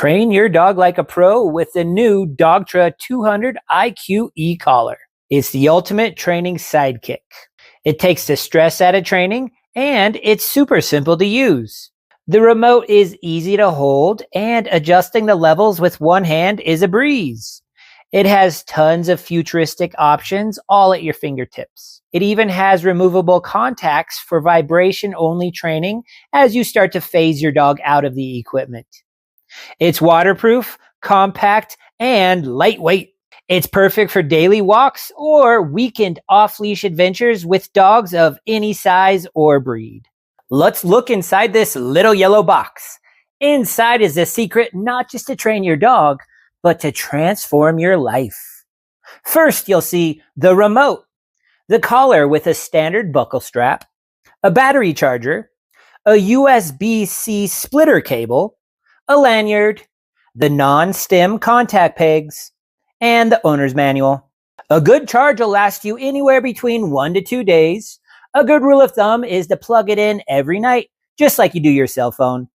Train your dog like a pro with the new DOGTRA 200iQ e-collar. It's the ultimate training sidekick. It takes the stress out of training, and it's super simple to use. The remote is easy to hold, and adjusting the levels with one hand is a breeze. It has tons of futuristic options all at your fingertips. It even has removable contacts for vibration-only training as you start to phase your dog out of the equipment. It's waterproof, compact, and lightweight. It's perfect for daily walks or weekend off-leash adventures with dogs of any size or breed. Let's look inside this little yellow box. Inside is the secret not just to train your dog, but to transform your life. First, you'll see the remote, the collar with a standard buckle strap, a battery charger, a USB-C splitter cable, a lanyard, the non-stem contact pegs, and the owner's manual. A good charge will last you anywhere between 1 to 2 days. A good rule of thumb is to plug it in every night, just like you do your cell phone.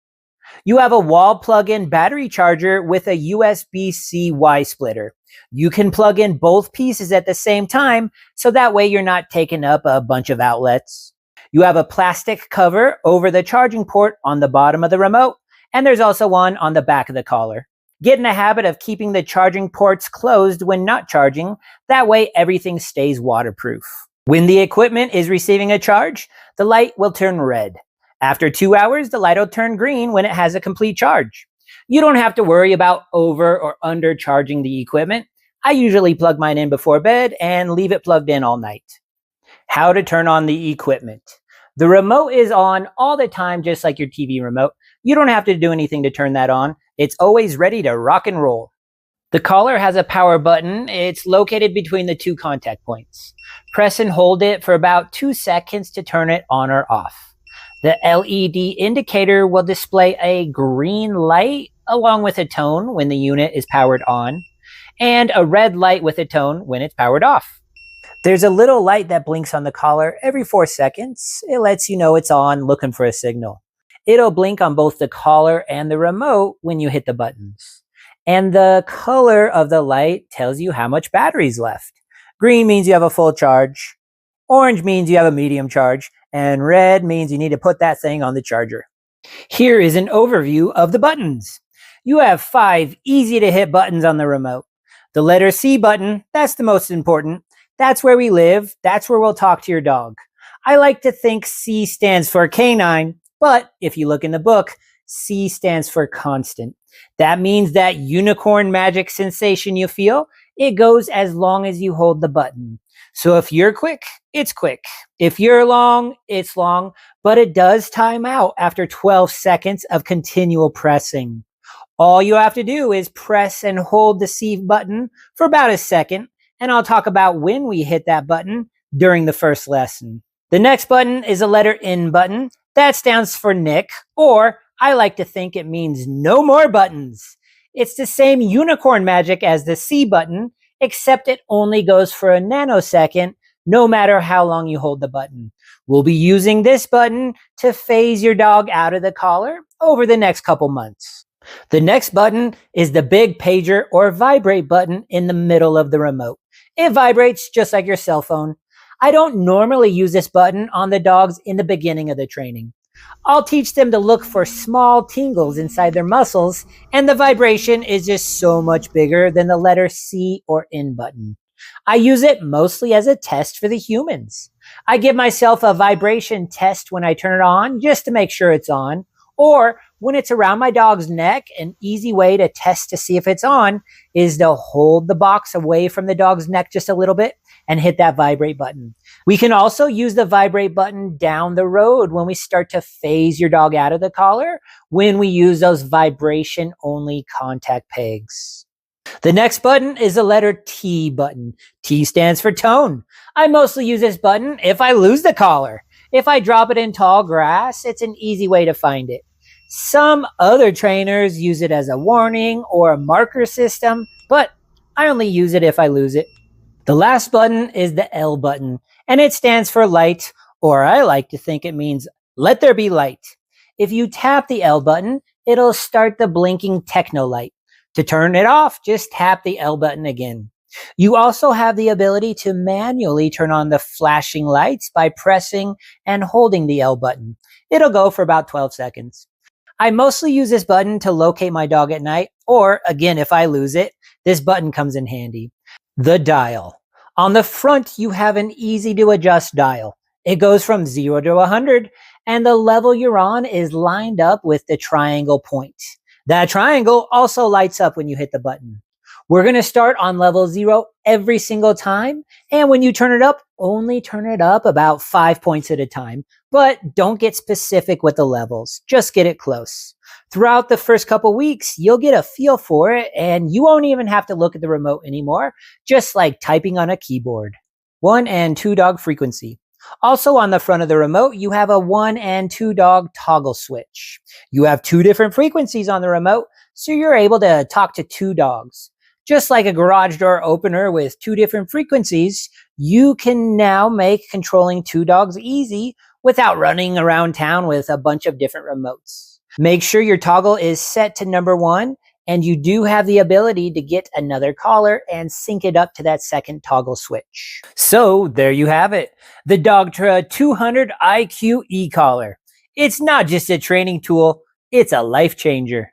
You have a wall plug-in battery charger with a USB-C Y splitter. You can plug in both pieces at the same time, so that way you're not taking up a bunch of outlets. You have a plastic cover over the charging port on the bottom of the remote, and there's also one on the back of the collar. Get in the habit of keeping the charging ports closed when not charging. That way everything stays waterproof. When the equipment is receiving a charge, the light will turn red. After 2 hours, the light will turn green when it has a complete charge. You don't have to worry about over or under charging the equipment. I usually plug mine in before bed and leave it plugged in all night. How to turn on the equipment. The remote is on all the time, just like your TV remote. You don't have to do anything to turn that on. It's always ready to rock and roll. The collar has a power button. It's located between the 2 contact points. Press and hold it for about 2 seconds to turn it on or off. The LED indicator will display a green light along with a tone when the unit is powered on, and a red light with a tone when it's powered off. There's a little light that blinks on the collar every 4 seconds. It lets you know it's on, looking for a signal. It'll blink on both the collar and the remote when you hit the buttons. And the color of the light tells you how much battery's left. Green means you have a full charge. Orange means you have a medium charge. And red means you need to put that thing on the charger. Here is an overview of the buttons. You have 5 easy to hit buttons on the remote. The letter C button, that's the most important. That's where we live. That's where we'll talk to your dog. I like to think C stands for canine, but if you look in the book, C stands for constant. That means that unicorn magic sensation you feel, it goes as long as you hold the button. So if you're quick, it's quick. If you're long, it's long, but it does time out after 12 seconds of continual pressing. All you have to do is press and hold the C button for about a second, and I'll talk about when we hit that button during the first lesson. The next button is a letter N button. That stands for Nick, or I like to think it means no more buttons. It's the same unicorn magic as the C button, except it only goes for a nanosecond, no matter how long you hold the button. We'll be using this button to phase your dog out of the collar over the next couple months. The next button is the big pager or vibrate button in the middle of the remote. It vibrates just like your cell phone. I don't normally use this button on the dogs in the beginning of the training. I'll teach them to look for small tingles inside their muscles, and the vibration is just so much bigger than the letter C or N button. I use it mostly as a test for the humans. I give myself a vibration test when I turn it on just to make sure it's on, or when it's around my dog's neck. An easy way to test to see if it's on is to hold the box away from the dog's neck just a little bit and hit that vibrate button. We can also use the vibrate button down the road when we start to phase your dog out of the collar, when we use those vibration only contact pegs. The next button is the letter T button. T stands for tone. I mostly use this button if I lose the collar. If I drop it in tall grass, it's an easy way to find it. Some other trainers use it as a warning or a marker system, but I only use it if I lose it. The last button is the L button, and it stands for light, or I like to think it means let there be light. If you tap the L button, it'll start the blinking techno light. To turn it off, just tap the L button again. You also have the ability to manually turn on the flashing lights by pressing and holding the L button. It'll go for about 12 seconds. I mostly use this button to locate my dog at night, or again, if I lose it, this button comes in handy. The dial. On the front, you have an easy to adjust dial. It goes from 0 to 100, and the level you're on is lined up with the triangle point. That triangle also lights up when you hit the button. We're going to start on level 0 every single time, and when you turn it up, only turn it up about 5 points at a time. But don't get specific with the levels, just get it close. Throughout the first couple weeks, you'll get a feel for it, and you won't even have to look at the remote anymore, just like typing on a keyboard. 1 and 2 dog frequency. Also on the front of the remote, you have a 1 and 2 dog toggle switch. You have 2 different frequencies on the remote, so you're able to talk to 2 dogs. Just like a garage door opener with 2 different frequencies, you can now make controlling 2 dogs easy without running around town with a bunch of different remotes. Make sure your toggle is set to number 1, and you do have the ability to get another collar and sync it up to that second toggle switch. So there you have it, the DOGTRA 200iQ e-collar. It's not just a training tool, it's a life changer.